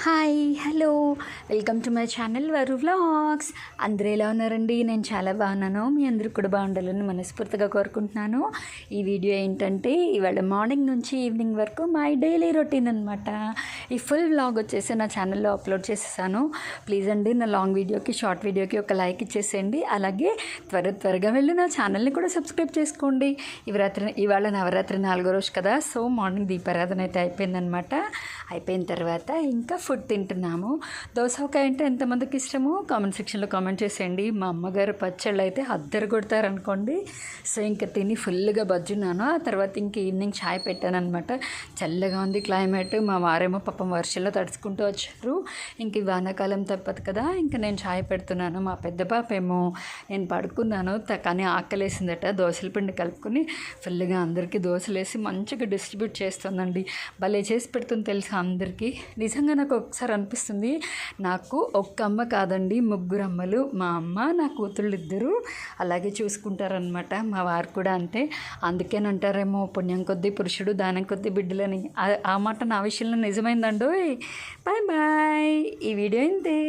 Hi hello welcome to my channel వరు vlogs. అందరూ ఎలా ఉన్నారండి? నేను చాలా బాగున్నాను. మీ అందరూ కూడా బాగుండాలని మనస్ఫూర్తిగా కోరుకుంటున్నాను. ఈ వీడియో ఏంటంటే ఇవాళ మార్నింగ్ నుంచి ఈవినింగ్ వరకు మై డైలీ రొటీన్ అనమాట. ఈ ఫుల్ వ్లాగ్ వచ్చేసి నా ఛానల్లో అప్లోడ్ చేసేసాను. ప్లీజ్ అండి నా లాంగ్ వీడియోకి షార్ట్ వీడియోకి ఒక లైక్ ఇచ్చేసేయండి. అలాగే త్వరగా వెళ్ళి నా ఛానల్ని కూడా సబ్స్క్రైబ్ చేసుకోండి. ఇవాళ నవరాత్రి 4వ రోజు కదా, సో మార్నింగ్ దీపారాధన అయితే అయిపోయిందనమాట. అయిపోయిన తర్వాత ఇంకా ఫుడ్ తింటున్నాము. దోసకాయ అంటే ఎంతమందికి ఇష్టమో కామెంట్ సెక్షన్లో కామెంట్ చేసేయండి. మా అమ్మగారు పచ్చళ్ళు అయితే అద్దరు కొడతారనుకోండి. సో ఇంకా తిని ఫుల్గా బజ్జున్నాను. ఆ తర్వాత ఇంక ఈవినింగ్ ఛాయ్ పెట్టాను అనమాట. చల్లగా ఉంది క్లైమేట్. మా వారేమో పాపం వర్షంలో తడుచుకుంటూ వచ్చారు. ఇంక వానాకాలం తప్పదు కదా, ఇంకా నేను ఛాయ్ పెడుతున్నాను. మా పెద్ద పాప ఏమో నేను పడుకున్నాను కానీ ఆకలేసిందట. దోశల పిండి కలుపుకొని ఫుల్గా అందరికీ దోశలు వేసి మంచిగా డిస్ట్రిబ్యూట్ చేస్తుందండి. భలే చేసి పెడుతుంది తెలుసా అందరికీ. నిజంగా నాకు ఒకసారి అనిపిస్తుంది, నాకు ఒక్క అమ్మ కాదండి, 3 అమ్మలు. మా అమ్మ, నా కూతుళ్ళు 2 అలాగే చూసుకుంటారనమాట. మా వారు కూడా అంతే. అందుకేనంటారేమో పుణ్యం కొద్దీ పురుషుడు దానం కొద్దీ బిడ్డలని. ఆ మాట నా విషయంలో నిజమైందండోయ్. Bye bye. ఈ వీడియో ఇంతే.